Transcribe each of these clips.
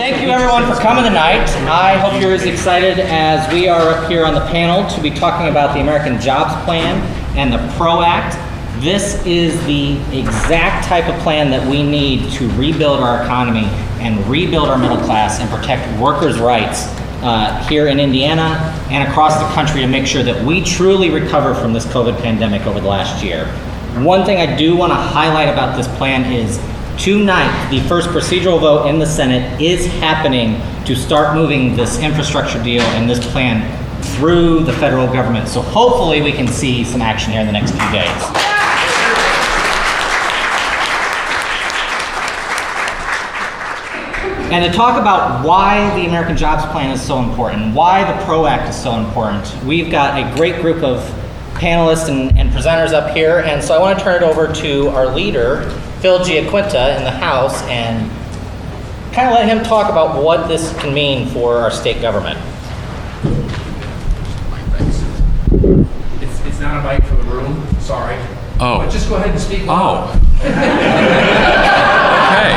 thank you everyone for coming tonight. I hope you're as excited as we are up here on the panel to be talking about the American Jobs Plan and the PRO Act. This is the exact type of plan that we need to rebuild our economy and rebuild our middle class and protect workers' rights here in Indiana and across the country to make sure that we truly recover from this COVID pandemic over the last year. One thing I do want to highlight about this plan is tonight, the first procedural vote in the Senate is happening to start moving this infrastructure deal and this plan through the federal government. So hopefully we can see some action here in the next few days. And to talk about why the American Jobs Plan is so important, why the PRO Act is so important, we've got a great group of panelists and presenters up here, and so I want to turn it over to our leader, Phil Giaquinta in the House, and kind of let him talk about what this can mean for our state government. It's not a mic for the room, sorry. Oh. But just go ahead and speak loud. Oh. Okay.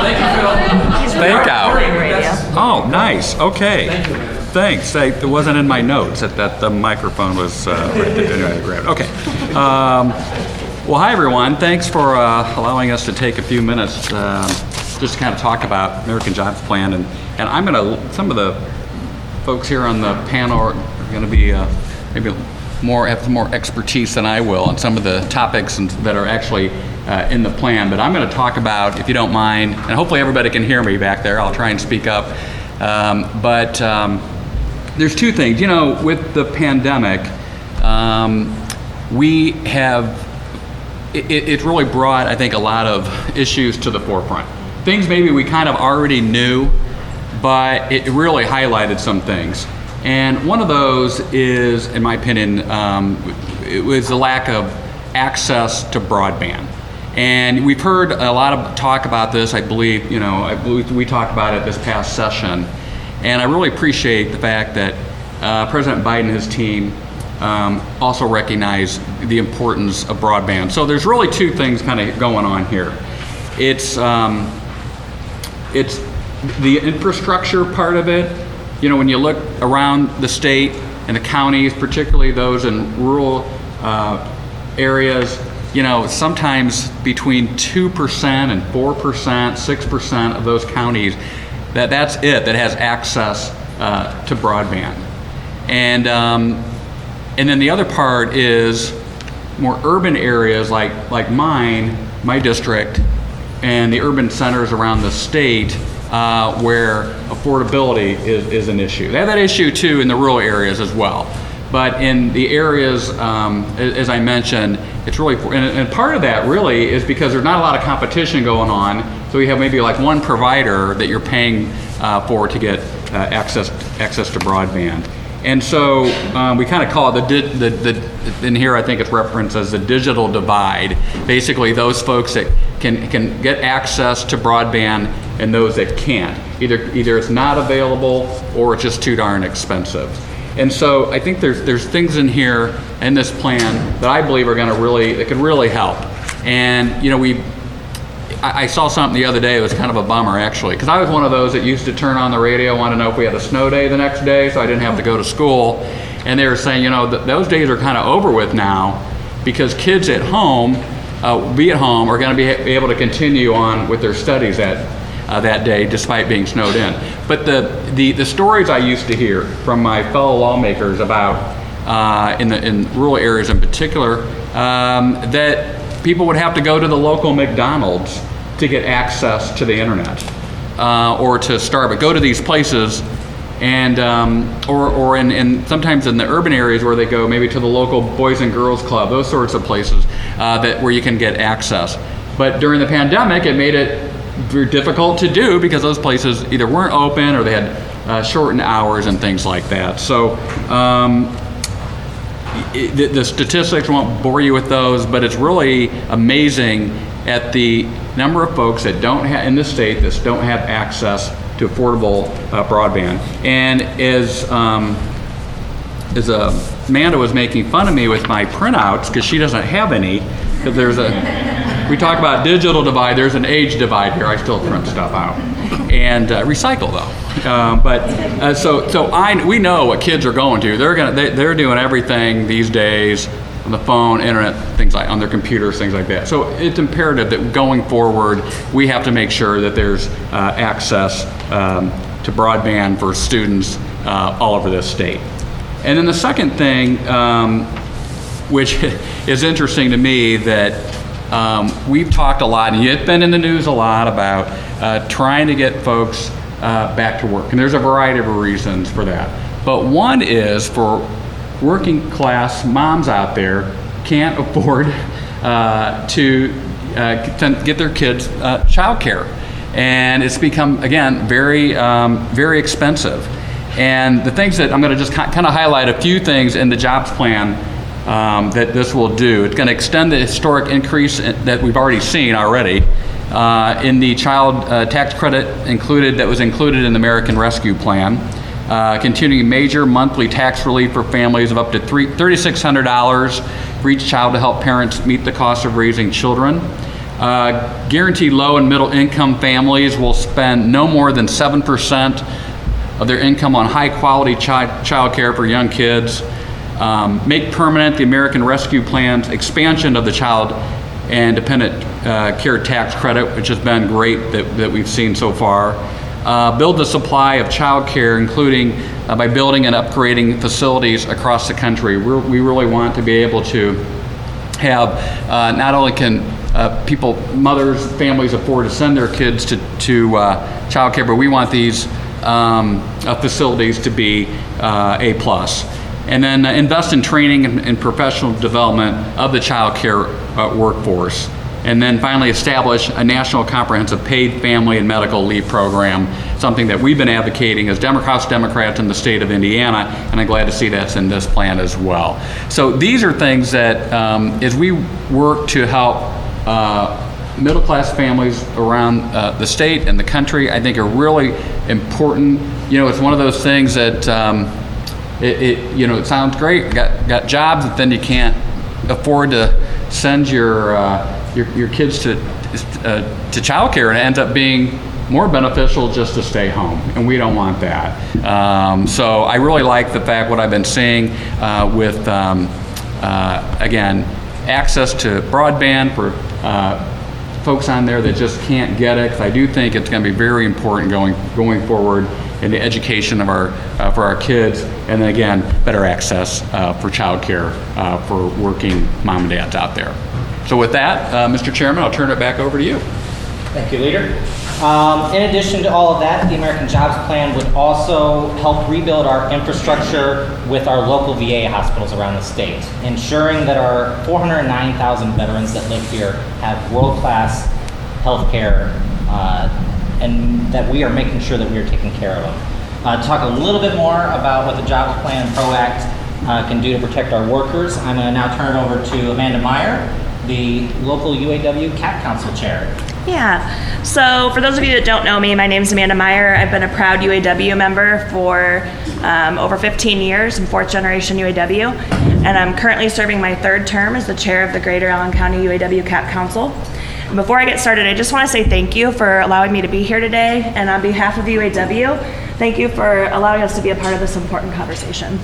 Thank you, Phil. Fake out. That's- Oh, nice. Okay. Thank you, man. Thanks. It wasn't in my notes that the microphone was anyway, grabbed. Okay. Well, hi everyone. Thanks for allowing us to take a few minutes just to kind of talk about American Jobs Plan, and I'm going to. Some of the folks here on the panel are going to be maybe have more expertise than I will on some of the topics that are actually in the plan. But I'm going to talk about, if you don't mind, and hopefully everybody can hear me back there. I'll try and speak up. But there's two things. You know, with the pandemic, we have. It's really brought, I think, a lot of issues to the forefront. Things maybe we kind of already knew, but it really highlighted some things. And one of those is, in my opinion, it was the lack of access to broadband. And we've heard a lot of talk about this. I believe we talked about it this past session. And I really appreciate the fact that President Biden and his team also recognize the importance of broadband. So there's really two things kind of going on here. It's the infrastructure part of it. You know, when you look around the state and the counties, particularly those in rural areas, you know, sometimes between 2% and 4%, 6% of those counties, that's it, that has access to broadband. And then the other part is more urban areas like my district, and the urban centers around the state where affordability is an issue. They have that issue too in the rural areas as well. But in the areas, as I mentioned, it's really, and part of that really is because there's not a lot of competition going on. So you have maybe like one provider that you're paying for to get access to broadband. And so we kind of call it in here I think it's referenced as the digital divide. Basically those folks that can get access to broadband and those that can't. Either it's not available or it's just too darn expensive. And so I think there's things in here in this plan that I believe are going to that could really help. And you know, I saw something the other day. It was kind of a bummer actually, because I was one of those that used to turn on the radio, want to know if we had a snow day the next day, so I didn't have to go to school. And they were saying, you know, those days are kind of over with now, because kids at home, are going to be able to continue on with their studies that day, despite being snowed in. But the stories I used to hear from my fellow lawmakers about in rural areas in particular, that people would have to go to the local McDonald's to get access to the internet, or to Starbucks. Go to these places, and or in sometimes in the urban areas where they go maybe to the local Boys and Girls Club, those sorts of places where you can get access. But during the pandemic, it made it very difficult to do because those places either weren't open or they had shortened hours and things like that. So the statistics won't bore you with those, but it's really amazing at the number of folks that don't have in the state that don't have access to affordable broadband. And as Amanda was making fun of me with my printouts because she doesn't have any, because there's a we talk about digital divide. There's an age divide here. I still print stuff out and recycle though. We know what kids are going to. They're doing everything these days on the phone, internet, things like on their computers, things like that. So it's imperative that going forward, we have to make sure that there's access to broadband for students all over this state. And then the second thing, which is interesting to me, that we've talked a lot, and it's been in the news a lot about trying to get folks back to work. And there's a variety of reasons for that. But one is for working class moms out there can't afford to get their kids child care. And it's become, again, very, very expensive. And the things that I'm going to just kind of highlight a few things in the jobs plan that this will do. It's going to extend the historic increase that we've already seen already in the child tax credit that was included in the American Rescue Plan. Continuing major monthly tax relief for families of up to $3,600 for each child to help parents meet the cost of raising children. Guaranteed low and middle income families will spend no more than 7% of their income on high quality child care for young kids. Make permanent the American Rescue Plan's expansion of the child and dependent care tax credit, which has been great that we've seen so far. Build the supply of child care, including by building and upgrading facilities across the country. We really want to be able to have, not only can mothers, families afford to send their kids to child care, but we want these facilities to be A+. And then invest in training and professional development of the child care workforce. And then finally establish a national comprehensive paid family and medical leave program, something that we've been advocating as House Democrats in the state of Indiana, and I'm glad to see that's in this plan as well. So these are things that as we work to help middle class families around the state and the country, I think are really important. It's one of those things that it sounds great, got jobs, but then you can't afford to send your kids to childcare, and it ends up being more beneficial just to stay home, and we don't want that. So I really like the fact what I've been seeing with again, access to broadband for folks on there that just can't get it, because I do think it's going to be very important going forward in the education of for our kids, and then again, better access for childcare for working mom and dads out there. So with that, Mr. Chairman, I'll turn it back over to you. Thank you, Leader. In addition to all of that, the American Jobs Plan would also help rebuild our infrastructure with our local VA hospitals around the state, ensuring that our 409,000 veterans that live here have world-class health care, and that we are making sure that we are taking care of them. To talk a little bit more about what the Jobs Plan and PRO Act can do to protect our workers, I'm going to now turn it over to Amanda Meyer, the local UAW CAP Council Chair. Yeah, so for those of you that don't know me, my name is Amanda Meyer. I've been a proud UAW member for over 15 years, and fourth generation UAW, and I'm currently serving my third term as the chair of the Greater Allen County UAW CAP Council. And before I get started, I just want to say thank you for allowing me to be here today, and on behalf of the UAW, thank you for allowing us to be a part of this important conversation.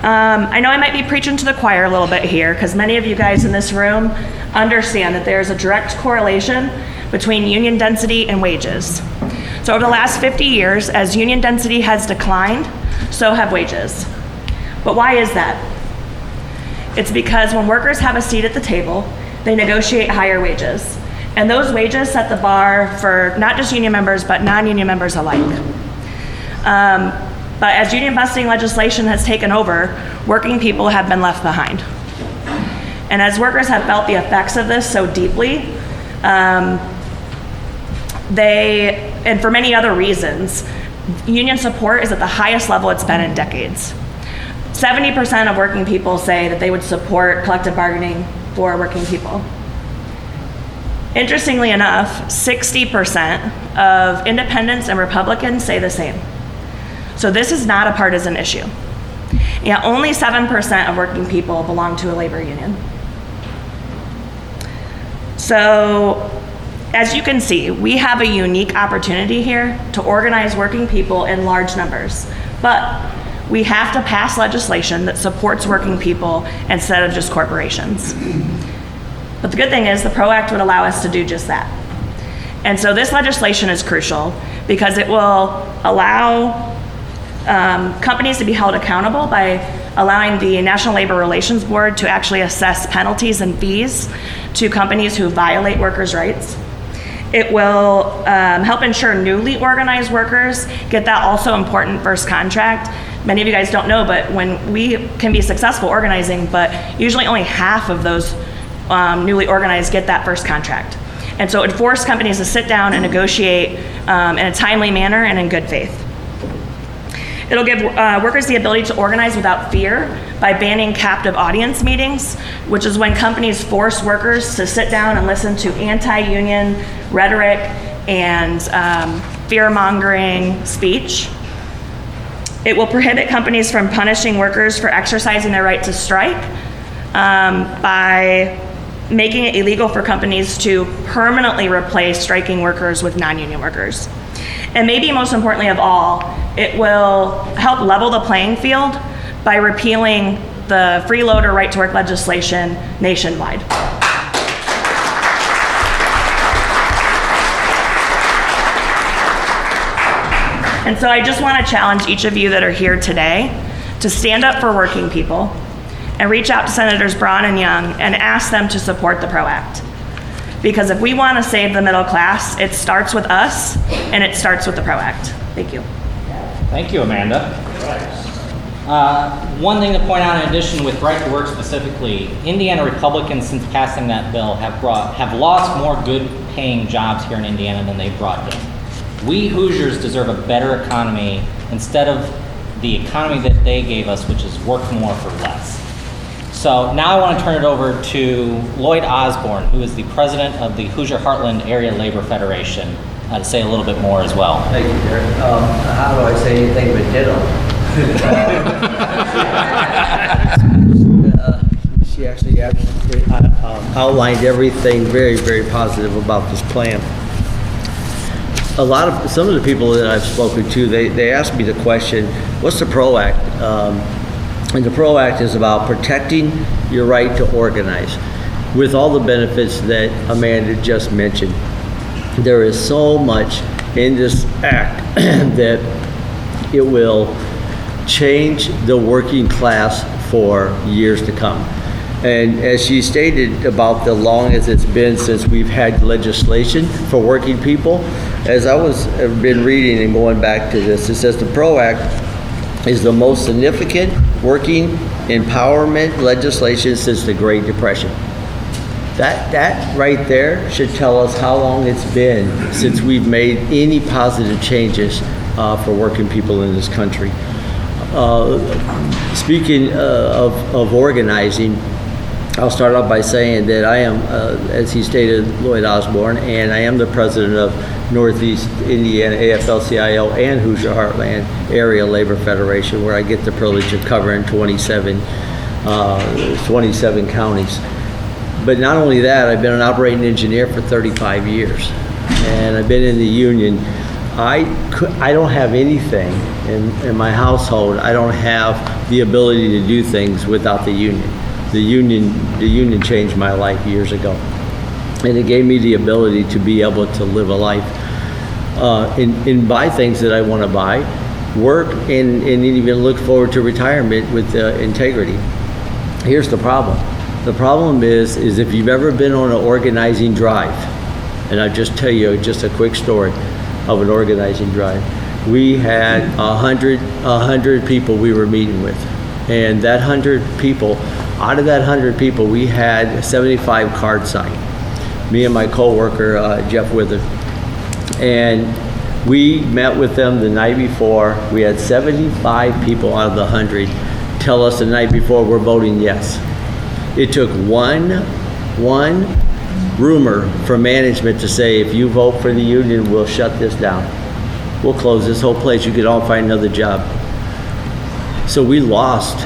I know I might be preaching to the choir a little bit here, because many of you guys in this room understand that there's a direct correlation between union density and wages. So over the last 50 years, as union density has declined, so have wages. But why is that? It's because when workers have a seat at the table, they negotiate higher wages. And those wages set the bar for not just union members, but non-union members alike. But as union busting legislation has taken over, working people have been left behind. And as workers have felt the effects of this so deeply, and for many other reasons, union support is at the highest level it's been in decades. 70% of working people say that they would support collective bargaining for working people. Interestingly enough, 60% of independents and Republicans say the same. So this is not a partisan issue. Yeah, only 7% of working people belong to a labor union. So So, as you can see, we have a unique opportunity here to organize working people in large numbers. But we have to pass legislation that supports working people instead of just corporations. But the good thing is the PRO Act would allow us to do just that. And so this legislation is crucial because it will allow companies to be held accountable by allowing the National Labor Relations Board to actually assess penalties and fees to companies who violate workers' rights. It will help ensure newly organized workers get that also important first contract. Many of you guys don't know, but when we can be successful organizing, but usually only half of those newly organized get that first contract. And so it would force companies to sit down and negotiate in a timely manner and in good faith. It'll give workers the ability to organize without fear by banning captive audience meetings, which is when companies force workers to sit down and listen to anti-union rhetoric and fear-mongering speech. It will prohibit companies from punishing workers for exercising their right to strike by making it illegal for companies to permanently replace striking workers with non-union workers. And maybe most importantly of all, it will help level the playing field by repealing the freeloader right to work legislation nationwide. And so I just want to challenge each of you that are here today to stand up for working people and reach out to Senators Braun and Young and ask them to support the PRO Act. Because if we want to save the middle class, it starts with us and it starts with the PRO Act. Thank you. Thank you, Amanda. One thing to point out in addition with right to work specifically, Indiana Republicans since passing that bill have lost more good paying jobs here in Indiana than they've brought in. We Hoosiers deserve a better economy instead of the economy that they gave us, which is work more for less. So now I want to turn it over to Lloyd Osborne, who is the president of the Hoosier Heartland Area Labor Federation, to say a little bit more as well. Thank you, Derek. How do I say anything but ditto? She actually outlined everything very, very positive about this plan. Some of the people that I've spoken to, they asked me the question, what's the PRO Act? And the PRO Act is about protecting your right to organize with all the benefits that Amanda just mentioned. There is so much in this act that it will change the working class for years to come. And as she stated about the long as it's been since we've had legislation for working people, as I've been reading and going back to this, it says the PRO Act is the most significant working empowerment legislation since the Great Depression. That right there should tell us how long it's been since we've made any positive changes for working people in this country. Speaking of organizing, I'll start off by saying that I am, as he stated, Lloyd Osborne, and I am the president of Northeast Indiana AFL-CIO and Hoosier Heartland Area Labor Federation, where I get the privilege of covering 27 counties. But not only that, I've been an operating engineer for 35 years, and I've been in the union. I don't have anything in my household. I don't have the ability to do things without the union. The union changed my life years ago, and it gave me the ability to be able to live a life and buy things that I want to buy, work, and even look forward to retirement with integrity. Here's the problem. The problem is if you've ever been on an organizing drive, and I'll just tell you just a quick story of an organizing drive. We had 100 people we were meeting with, and that 100 people, out of that 100 people, we had 75 cards signed. Me and my coworker, Jeff Withers. And we met with them the night before. We had 75 people out of the 100 tell us the night before we're voting yes. It took one rumor from management to say, if you vote for the union, we'll shut this down. We'll close this whole place. You could all find another job. So we lost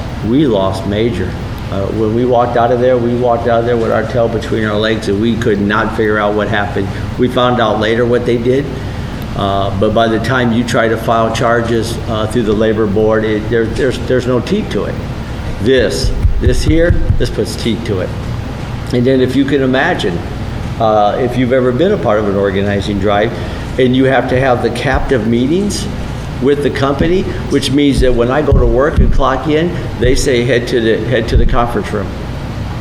major. When we walked out of there with our tail between our legs, and we could not figure out what happened. We found out later what they did, but by the time you try to file charges through the labor board, there's no teeth to it. This puts teeth to it. And then if you can imagine, if you've ever been a part of an organizing drive, and you have to have the captive meetings with the company, which means that when I go to work and clock in, they say head to the conference room,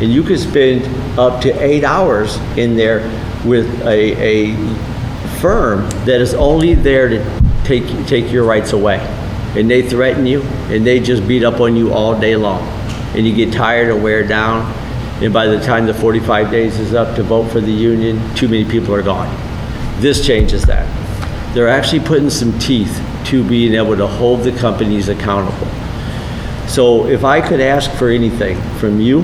and you could spend up to 8 hours in there with a firm that is only there to take your rights away, and they threaten you and they just beat up on you all day long, and you get tired or wear down, and by the time the 45 days is up to vote for the union, too many people are gone. This changes that. They're actually putting some teeth to being able to hold the companies accountable. So if I could ask for anything from you,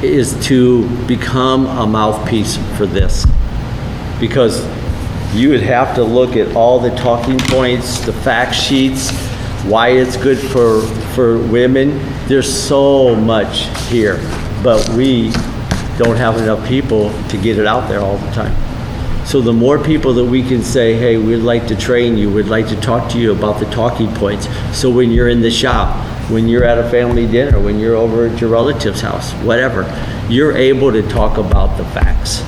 is to become a mouthpiece for this. Because you would have to look at all the talking points, the fact sheets, why it's good for women. There's so much here, but we don't have enough people to get it out there all the time. So the more people that we can say, hey, we'd like to train you, we'd like to talk to you about the talking points. So when you're in the shop, when you're at a family dinner, when you're over at your relative's house, whatever, you're able to talk about the facts.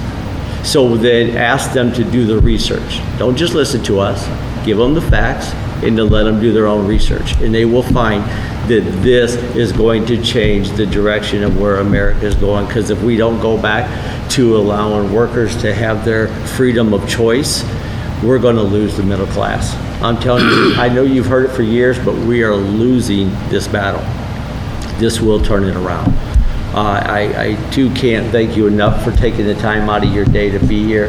So then ask them to do the research. Don't just listen to us, give them the facts, and to let them do their own research. And they will find that this is going to change the direction of where America is going. Because if we don't go back to allowing workers to have their freedom of choice, we're going to lose the middle class. I'm telling you, I know you've heard it for years, but we are losing this battle. This will turn it around. I too can't thank you enough for taking the time out of your day to be here.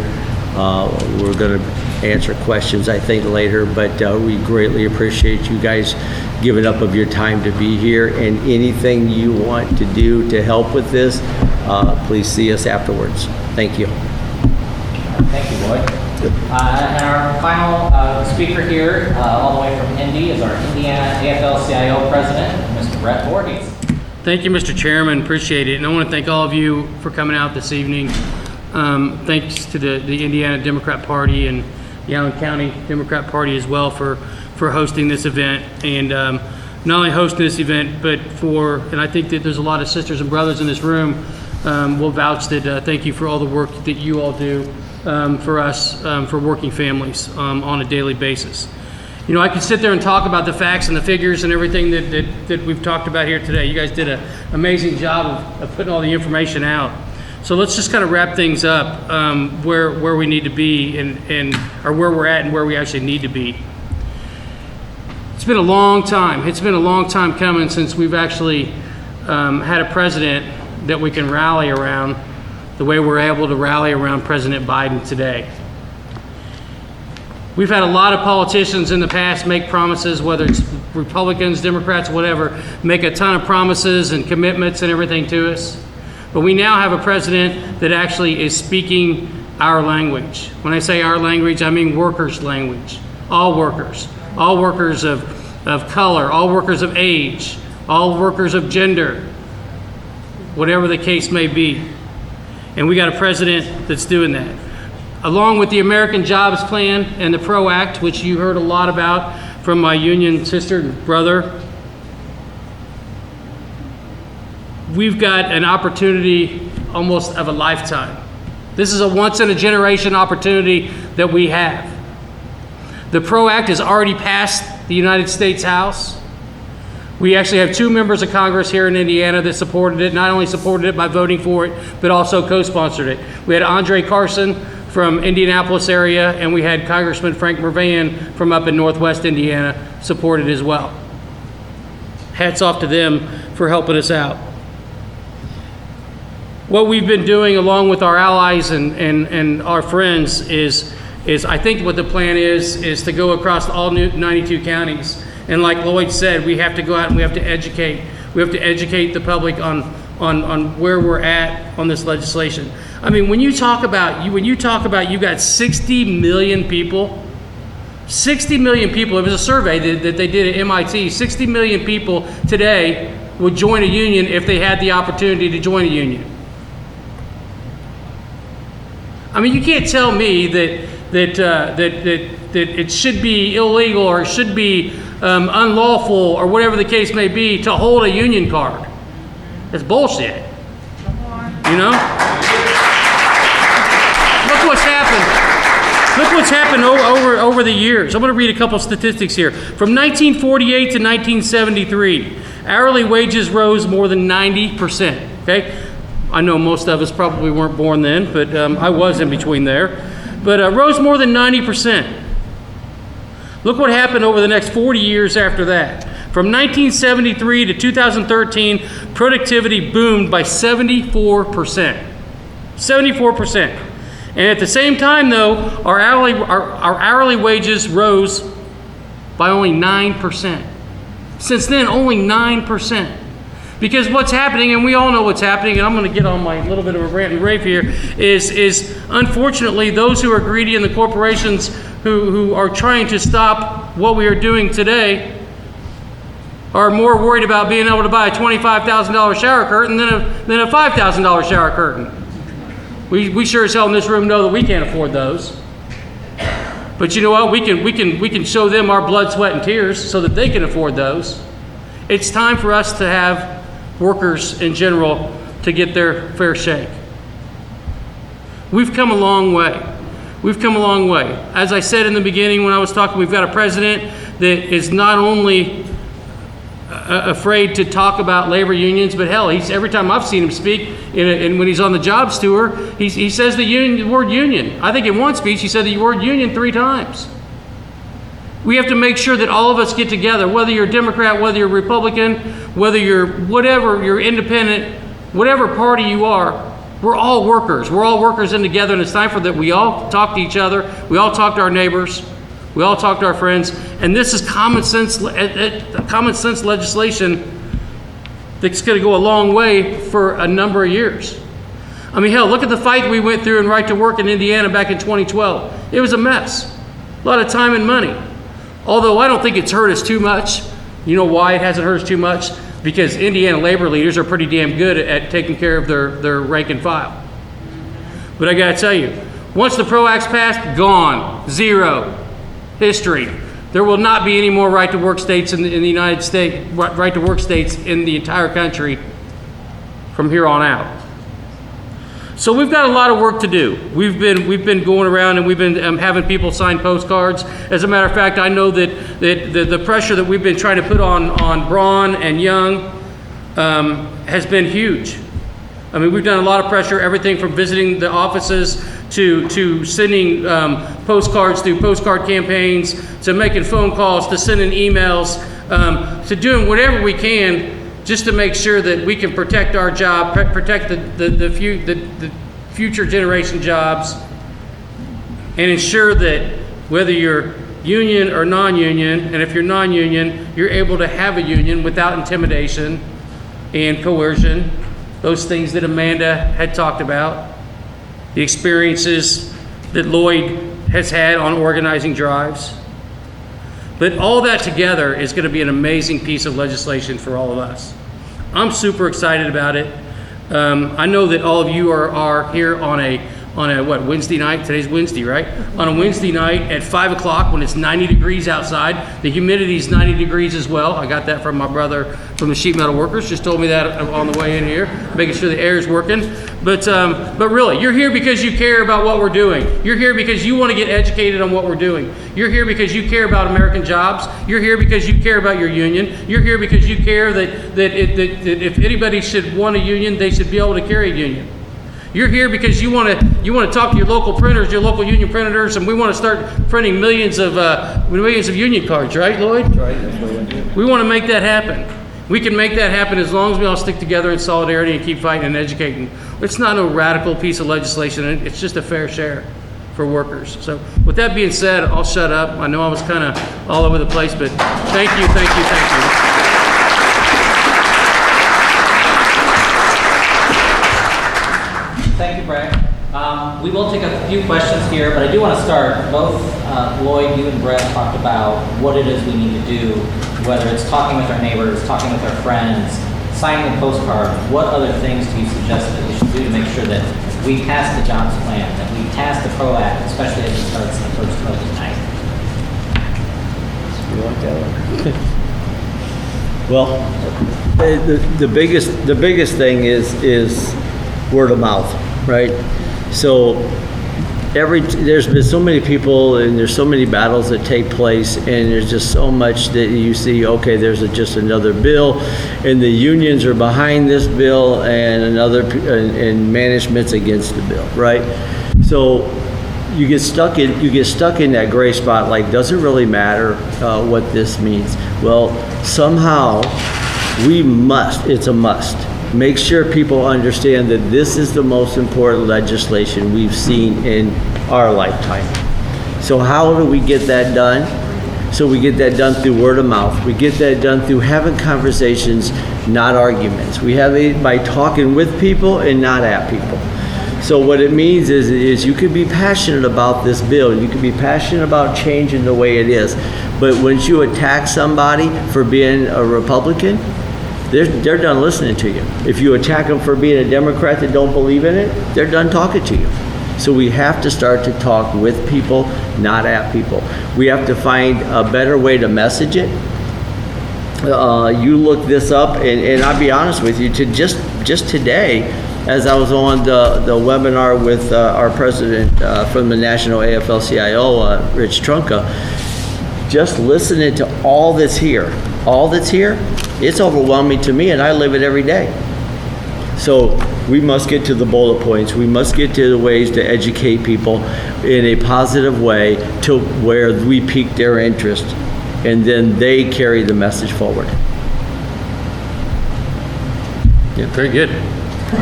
We're going to answer questions, I think, later, but we greatly appreciate you guys giving up of your time to be here, and anything you want to do to help with this, please see us afterwards. Thank you. Thank you, Lloyd. And our final speaker here, all the way from Indy, is our Indiana AFL-CIO president, Mr. Brett Voorhees. Thank you, Mr. Chairman. Appreciate it. And I want to thank all of you for coming out this evening. Thanks to the Indiana Democrat Party and the Allen County Democrat Party as well for hosting this event. And not only hosting this event, but and I think that there's a lot of sisters and brothers in this room will vouch that thank you for all the work that you all do for us, for working families on a daily basis. You know, I could sit there and talk about the facts and the figures and everything that we've talked about here today. You guys did an amazing job of putting all the information out. So let's just kind of wrap things up where we need to be and or where we're at and where we actually need to be. It's been a long time. It's been a long time coming since we've actually had a president that we can rally around the way we're able to rally around President Biden today. We've had a lot of politicians in the past make promises, whether it's Republicans, Democrats, whatever, make a ton of promises and commitments and everything to us. But we now have a president that actually is speaking our language. When I say our language, I mean workers' language. All workers of color, all workers of age, all workers of gender, whatever the case may be. And we got a president that's doing that. Along with the American Jobs Plan and the PRO Act, which you heard a lot about from my union sister and brother, we've got an opportunity almost of a lifetime. This is a once-in-a-generation opportunity that we have. The PRO Act has already passed the United States House. We actually have 2 members of Congress here in Indiana that supported it, not only supported it by voting for it, but also co-sponsored it. We had Andre Carson from Indianapolis area, and we had Congressman Frank Mervan from up in Northwest Indiana supported as well. Hats off to them for helping us out. What we've been doing along with our allies and our friends is I think what the plan is to go across all 92 counties. And like Lloyd said, we have to go out and we have to educate. We have to educate the public on where we're at on this legislation. I mean, when you talk about you got 60 million people. 60 million people. It was a survey that they did at MIT. 60 million people today would join a union if they had the opportunity to join a union. I mean, you can't tell me that it should be illegal or it should be unlawful or whatever the case may be to hold a union card. It's bullshit. You know? Look what's happened. Look what's happened over the years. I'm going to read a couple statistics here. From 1948 to 1973, hourly wages rose more than 90%. Okay? I know most of us probably weren't born then, but I was in between there. But rose more than 90%. Look what happened over the next 40 years after that. From 1973 to 2013, productivity boomed by 74%. 74%. And at the same time, though, our hourly wages rose by only 9%. Since then, only 9%. Because what's happening, and we all know what's happening, and I'm going to get on my little bit of a rant and rave here, is unfortunately those who are greedy and the corporations who are trying to stop what we are doing today are more worried about being able to buy a $25,000 shower curtain than a $5,000 shower curtain. We sure as hell in this room know that we can't afford those. But you know what? We can show them our blood, sweat, and tears so that they can afford those. It's time for us to have workers in general to get their fair shake. We've come a long way. We've come a long way. As I said in the beginning when I was talking, we've got a president that is not only afraid to talk about labor unions, but hell, every time I've seen him speak, and when he's on the jobs tour, he says the word union. I think in one speech he said the word union 3 times. We have to make sure that all of us get together, whether you're a Democrat, whether you're a Republican, whether you're whatever, you're independent, whatever party you are, we're all workers. We're all workers in together, and it's time for that we all talk to each other, we all talk to our neighbors, we all talk to our friends, and this is common sense legislation that's going to go a long way for a number of years. I mean, hell, look at the fight we went through in Right to Work in Indiana back in 2012. It was a mess. A lot of time and money. Although I don't think it's hurt us too much. You know why it hasn't hurt us too much? Because Indiana labor leaders are pretty damn good at taking care of their rank and file. But I got to tell you, once the PRO Act's passed, gone. Zero. History. There will not be any more right to work states in the United States, right to work states in the entire country from here on out. So we've got a lot of work to do. We've been going around and we've been having people sign postcards. As a matter of fact, I know that the pressure that we've been trying to put on Braun and Young has been huge. I mean, we've done a lot of pressure, everything from visiting the offices to sending postcards through postcard campaigns, to making phone calls, to sending emails, to doing whatever we can just to make sure that we can protect our job, protect the future generation jobs, and ensure that whether you're union or non-union, and if you're non-union, you're able to have a union without intimidation and coercion, those things that Amanda had talked about, the experiences that Lloyd has had on organizing drives. But all that together is going to be an amazing piece of legislation for all of us. I'm super excited about it. I know that all of you are here on a Wednesday night? Today's Wednesday, right? On a Wednesday night at 5 o'clock when it's 90 degrees outside. The humidity is 90 degrees as well. I got that from my brother from the sheet metal workers. Just told me that on the way in here, making sure the air is working. But really, you're here because you care about what we're doing. You're here because you want to get educated on what we're doing. You're here because you care about American jobs. You're here because you care about your union. You're here because you care that if anybody should want a union, they should be able to carry a union. You're here because you want to talk to your local printers, your local union printers, and we want to start printing millions of union cards, right, Lloyd? That's right. We want to make that happen. We can make that happen as long as we all stick together in solidarity and keep fighting and educating. It's not a radical piece of legislation. It's just a fair share for workers. So with that being said, I'll shut up. I know I was kind of all over the place, but thank you. Thank you, Brett. We will take a few questions here, but I do want to start. Both Lloyd, you and Brett talked about what it is we need to do, whether it's talking with our neighbors, talking with our friends, signing the postcard, what other things do you suggest that we should do to make sure that we pass the jobs plan, that we pass the PRO Act, especially as it starts the first COVID night? You want that one? Well, the biggest thing is word of mouth, right? So there's been so many people and there's so many battles that take place, and there's just so much that you see, okay, there's just another bill and the unions are behind this bill and and management's against the bill, right? So you get stuck in that gray spot, like, does it really matter what this means? Well, somehow it's a must. Make sure people understand that this is the most important legislation we've seen in our lifetime. So how do we get that done? So we get that done through word of mouth. We get that done through having conversations, not arguments. We have it by talking with people and not at people. So what it means is you can be passionate about this bill. You can be passionate about changing the way it is. But once you attack somebody for being a Republican, they're done listening to you. If you attack them for being a Democrat that don't believe in it, they're done talking to you. So we have to start to talk with people, not at people. We have to find a better way to message it. You look this up, and I'll be honest with you, just today, as I was on the webinar with our president from the National AFL-CIO, Rich Trunka, just listening to all that's here, it's overwhelming to me, and I live it every day. So we must get to the bullet points. We must get to the ways to educate people in a positive way to where we pique their interest, and then they carry the message forward. Yeah, very good. All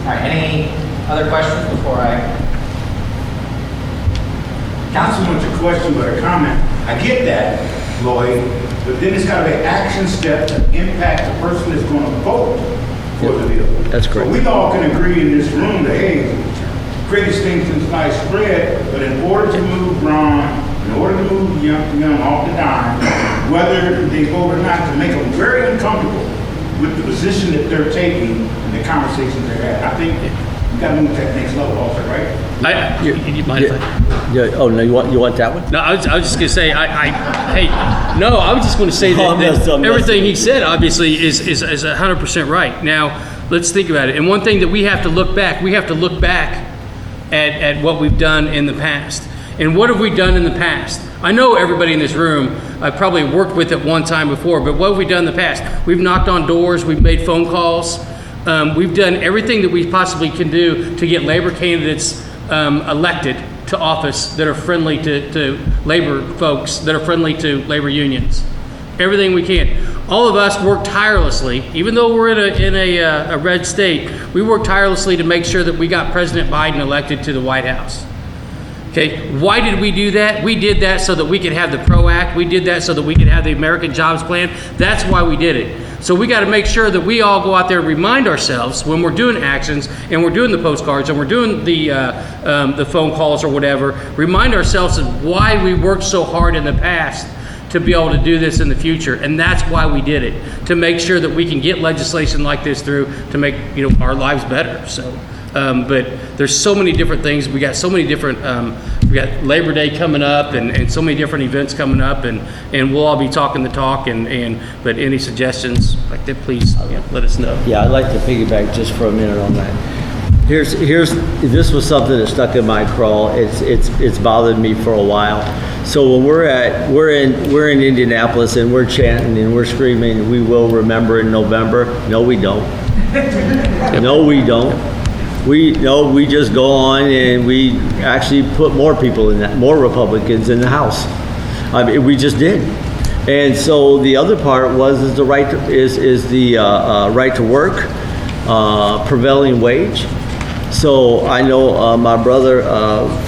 right, any other questions before Not so much a question, but a comment. I get that, Lloyd, but then it's got to be action steps that impact the person that's going to vote for the bill. That's correct. So we all can agree in this room that, hey, greatest thing since sliced bread, but in order to move Ron, in order to move young off the dime, whether they vote or not, to make them very uncomfortable with the position that they're taking and the conversations they're having. I think you got to move to that next level also, right? You mind if I? Yeah. Oh no, you want that one? No, I was just going to say, I was just going to say Oh, I'm that messing everything he with said obviously is 100% right. Now, let's think about it. And one thing that we have to look back at what we've done in the past. And what have we done in the past? I know everybody in this room, I've probably worked with at one time before, but what have we done in the past? We've knocked on doors, we've made phone calls, we've done everything that we possibly can do to get labor candidates elected to office that are friendly to labor folks, that are friendly to labor unions. Everything we can. All of us work tirelessly, even though we're in a red state, we work tirelessly to make sure that we got President Biden elected to the White House. Okay, why did we do that? We did that so that we could have the PRO Act. We did that so that we could have the American Jobs Plan. That's why we did it. So we got to make sure that we all go out there and remind ourselves when we're doing actions and we're doing the postcards and we're doing the phone calls or whatever, remind ourselves of why we worked so hard in the past to be able to do this in the future. And that's why we did it, to make sure that we can get legislation like this through to make our lives better. So. But there's so many different things. We got so many different, we got Labor Day coming up and so many different events coming up, and we'll all be talking the talk, but any suggestions like that, please let us know. Yeah, I'd like to piggyback just for a minute on that. This was something that stuck in my craw. It's bothered me for a while. So when we're in Indianapolis and we're chanting and we're screaming, we will remember in November. No, we don't. No, we don't. We just go on and we actually put more people in that, more Republicans in the House. I mean, we just did. And so the other part is the right to work, prevailing wage. So I know my brother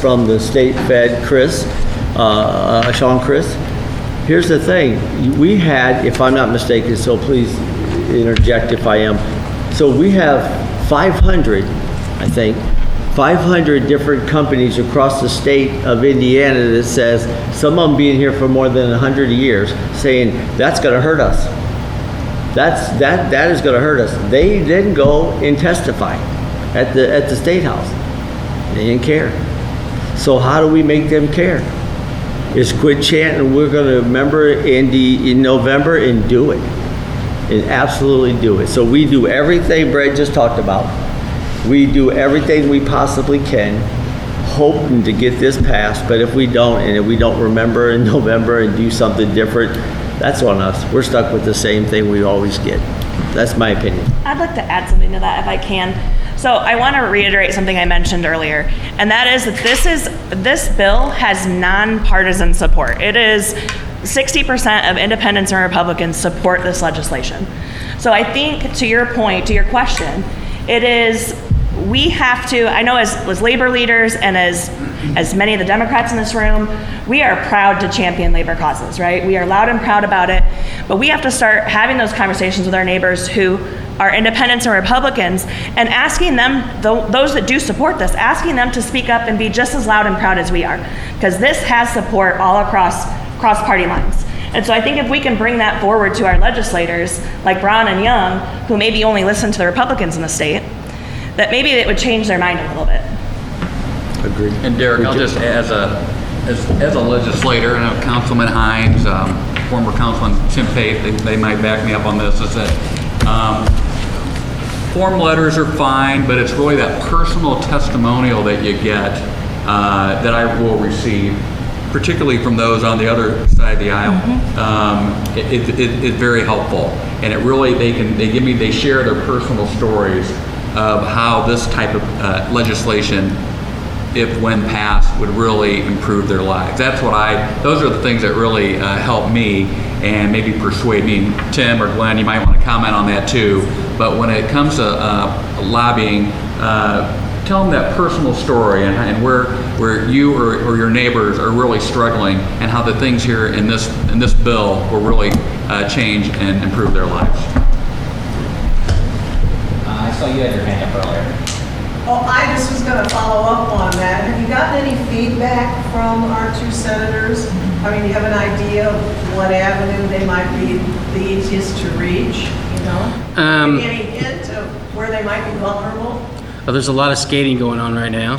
from the state fed, Sean Chris. Here's the thing: we had, if I'm not mistaken, so please interject if I am. So we have 500. I think 500 different companies across the state of Indiana that says, some of them being here for more than 100 years, saying that's going to hurt us. that is gonna hurt us. They didn't go and testify at the State House. They didn't care. So how do we make them care? Is quit chanting, we're gonna remember in November and do it. And absolutely do it. So we do everything Brett just talked about. We do everything we possibly can, hoping to get this passed, but if we don't, and if we don't remember in November and do something different, that's on us. We're stuck with the same thing we always get. That's my opinion. I'd like to add something to that if I can. So I want to reiterate something I mentioned earlier, and that is that this bill has nonpartisan support. It is 60% of independents and Republicans support this legislation. So I think, to your point, to your question, it is, we have to, I know as labor leaders and as many of the Democrats in this room, we are proud to champion labor causes, right? We are loud and proud about it, but we have to start having those conversations with our neighbors who are independents and Republicans, and asking them, those that do support this, asking them to speak up and be just as loud and proud as we are, because this has support all across party lines. And so I think if we can bring that forward to our legislators, like Braun and Young, who maybe only listen to the Republicans in the state, that maybe it would change their mind a little bit. Agreed. And Derek, I'll just, as a legislator, I know Councilman Hines, former Councilman Tim Pate, they might back me up on this, is that form letters are fine, but it's really that personal testimonial that you get that I will receive, particularly from those on the other side of the aisle. It's very helpful, and it really, they share their personal stories of how this type of legislation, if when passed, would really improve their lives. Those are the things that really help me and maybe persuade me. Tim or Glenn, you might want to comment on that too. But when it comes to lobbying, tell them that personal story and where you or your neighbors are really struggling, and how the things here in this bill will really change and improve their lives. I saw you had your hand up earlier. Well, I just was going to follow up on that. Have you gotten any feedback from our two senators? I mean, do you have an idea of what avenue they might be the easiest to reach, you know? Any hint of where they might be vulnerable? Well, there's a lot of skating going on right now.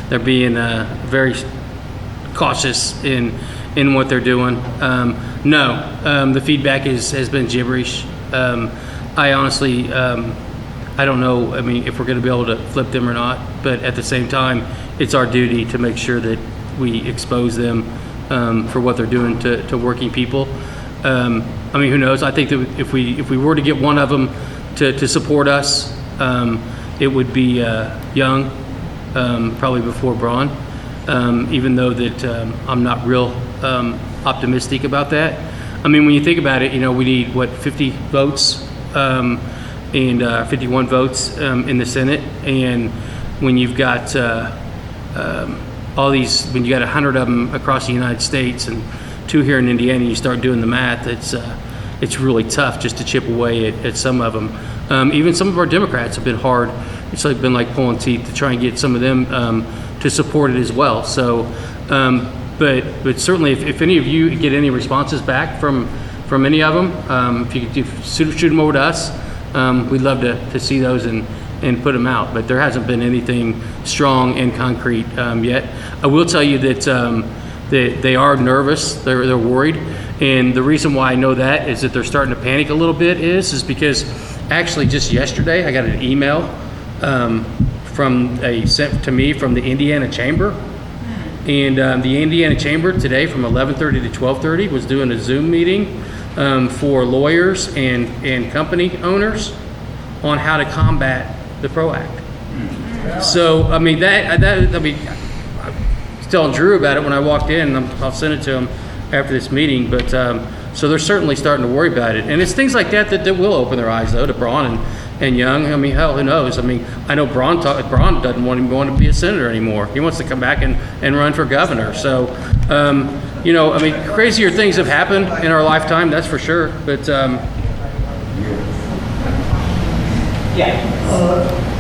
They're being very cautious in what they're doing. The feedback has been gibberish. I honestly, I don't know, I mean, if we're going to be able to flip them or not, but at the same time, it's our duty to make sure that we expose them for what they're doing to working people. I mean, who knows? I think that if we were to get one of them to support us, it would be Young, probably before Braun, even though that I'm not real optimistic about that. I mean, when you think about it, you know, we need, 50 votes? And 51 votes in the Senate, and when you've got all these, when you got 100 of them across the United States and 2 here in Indiana, you start doing the math. It's really tough just to chip away at some of them. Even some of our Democrats have been hard. It's been like pulling teeth to try and get some of them to support it as well. So, but certainly, if any of you get any responses back from any of them, if you could shoot them over to us. We'd love to see those and put them out, but there hasn't been anything strong and concrete yet. I will tell you that they are nervous, they're worried, and the reason why I know that is that they're starting to panic a little bit is because actually just yesterday I got an email sent to me from the Indiana Chamber, and the Indiana Chamber today from 11:30 to 12:30 was doing a Zoom meeting for lawyers and company owners on how to combat the PRO Act. So, I mean, I was telling Drew about it when I walked in, and I'll send it to him after this meeting, but so they're certainly starting to worry about it. And it's things like that will open their eyes, though, to Braun and Young. I mean, hell, who knows? I mean, I know Braun doesn't want to be a senator anymore. He wants to come back and run for governor. So, you know, I mean, crazier things have happened in our lifetime, that's for sure. But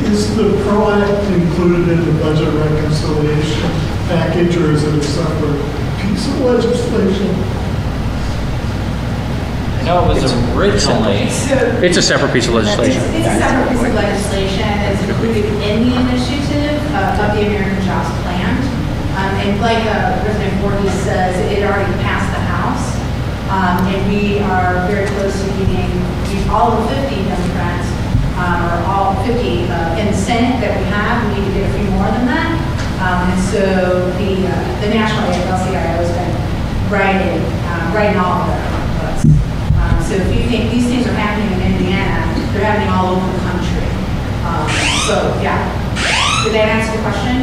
is the PRO Act included in the budget reconciliation package, or is it a separate piece of legislation? No, it was originally, It's a separate piece of legislation. It's a separate piece of legislation that's included in the initiative of the American Jobs Plan. And like President Voorhees says, it already passed the House. And we are very close to getting all the 50 Democrats, or all 50 in the Senate that we have. We need to get a few more than that. And so the National AFL-CIO has been writing all of that books. So if you think these things are happening in Indiana, they're happening all over the country. So, yeah. Did that answer the question?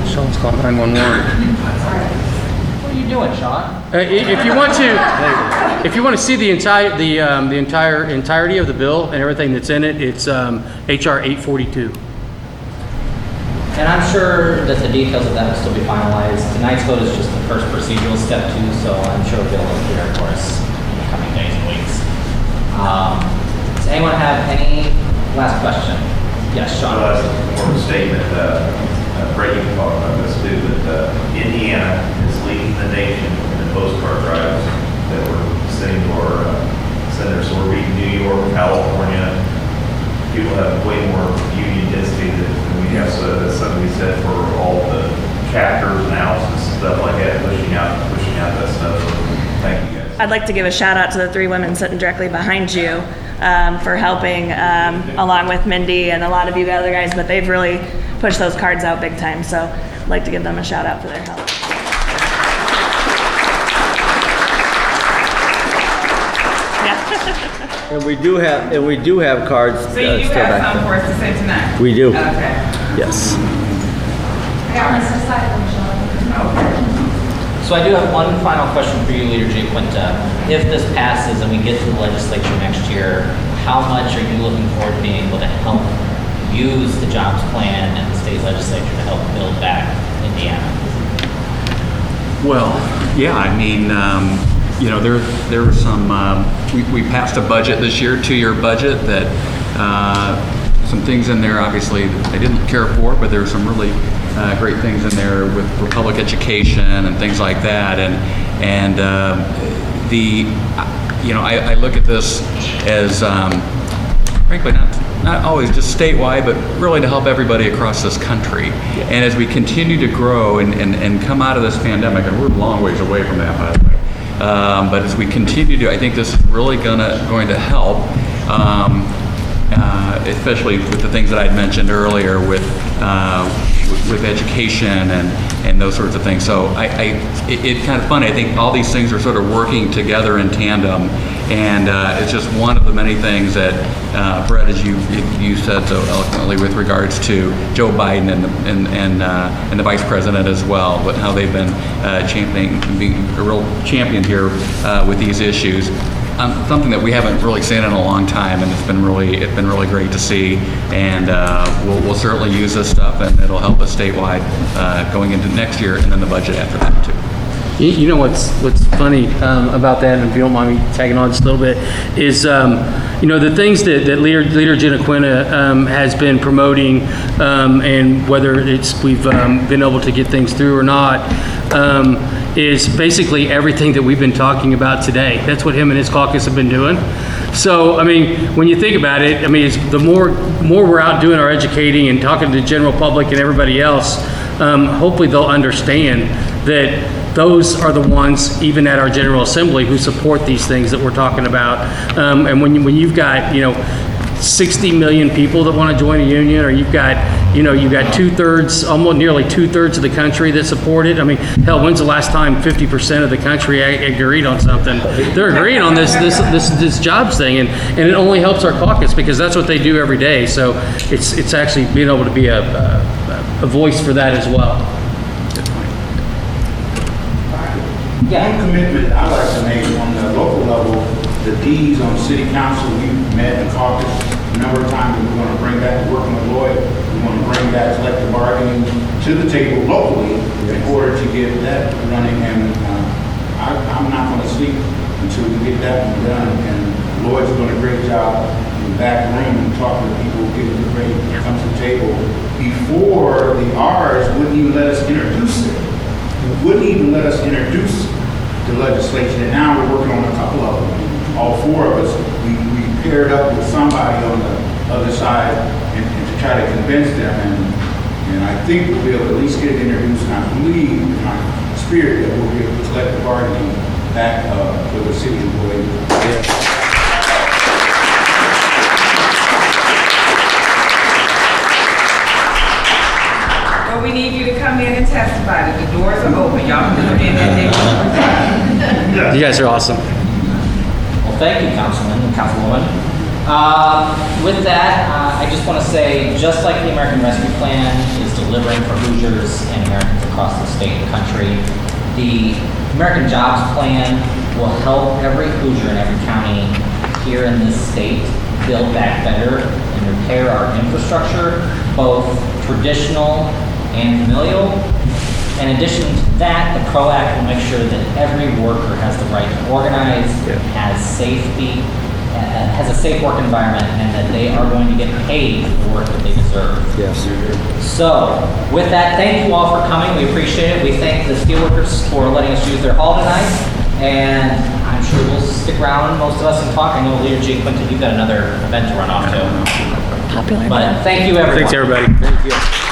Sean's calling 911. what are you doing, Sean? If you want to see the entirety of the bill and everything that's in it, it's HR 842. And I'm sure that the details of that will still be finalized. Tonight's vote is just the first procedural step too, so I'm sure it'll get a little clearer for us in the coming days and weeks. Does anyone have any last question? Yes, Sean. Well, that's more of a statement, Brady can talk about this too, that Indiana is leading the nation in the postcard drives that we're sending to our senators. So we're reading New York, California. People have way more union density than we have, so that's something we said for all the chapters and outs and stuff like that, pushing out that stuff. So thank you guys. I'd like to give a shout out to the 3 women sitting directly behind you for helping, along with Mindy and a lot of you other guys, but they've really pushed those cards out big time. So I'd like to give them a shout out for their help. Yeah. And we do have cards. So you do still have back some there. for us to send tonight? We do. Okay. Yes. I got one side one, Sean. So I do have one final question for you, Leader J. Quinta. If this passes and we get to the legislature next year, how much are you looking forward to being able to help use the jobs plan and the state legislature to help build back Indiana? Well, yeah, I mean, there were some, we passed a budget this year, 2-year budget that, some things in there, obviously, that I didn't care for, but there were some really great things in there for public education and things like that. And I look at this as, frankly, not always just statewide, but really to help everybody across this country. And as we continue to grow and come out of this pandemic, and we're a long ways away from that, by the way, but as we continue to, I think this is really going to help, especially with the things that I'd mentioned earlier with education and those sorts of things. So it's kind of funny. I think all these things are sort of working together in tandem, and it's just one of the many things that Brett, as you said so eloquently, with regards to Joe Biden and the Vice President as well, but how they've been championing, being a real champion here with these issues. Something that we haven't really seen in a long time, and it's been really great to see. And we'll certainly use this stuff, and it'll help us statewide going into next year, and then the budget after that too. You know what's funny about that, and if you don't mind me tagging on just a little bit, is the things that Leader Jenna Quinta has been promoting, and whether we've been able to get things through or not, is basically everything that we've been talking about today. That's what him and his caucus have been doing. So, I mean, when you think about it, I mean, it's the more we're out doing our educating and talking to the general public and everybody else, hopefully they'll understand that those are the ones, even at our General Assembly, who support these things that we're talking about. And when you've got, 60 million people that want to join a union, or you've got 2/3, almost nearly 2/3 of the country that support it. I mean, hell, when's the last time 50% of the country agreed on something? They're agreeing on this jobs thing, and it only helps our caucus because that's what they do every day. So it's actually being able to be a voice for that as well. One commitment I like to make on the local level, the D's on city council, we've met in caucus a number of times, and we're going to bring back working with Lloyd. We want to bring back collective bargaining to the table locally in order to get that running. And I'm not going to sleep until we get that one done. And Lloyd's doing a great job in the back room and talking to people, getting ready to come to the table. Before, the R's wouldn't even let us introduce it. Wouldn't even let us introduce the legislation, and now we're working on a couple of them. all four of us, we paired up with somebody on the other side and to try to convince them. And I think we'll be able to at least get it introduced, and I believe in my spirit that we'll be able to collect the bargaining back for the city employees. Well, we need you to come in and testify that the doors are open. Y'all can come in and You guys are awesome. Well, thank you, Councilman and Councilwoman. With that, I just want to say, just like the American Rescue Plan is delivering for Hoosiers and Americans across the state and country, the American Jobs Plan will help every Hoosier in every county here in this state build back better and repair our infrastructure, both traditional and familial. In addition to that, the PRO Act will make sure that every worker has the right to organize, has safety, has a safe work environment, and that they are going to get paid for the work that they deserve. Yes. So, with that, thank you all for coming. We appreciate it. We thank the steelworkers for letting us use their hall tonight, and I'm sure we'll stick around, most of us, and talk. I know Leader G. Quinton, you've got another event to run off to. Popular. But thank you, everyone. Thanks, everybody. Thank you.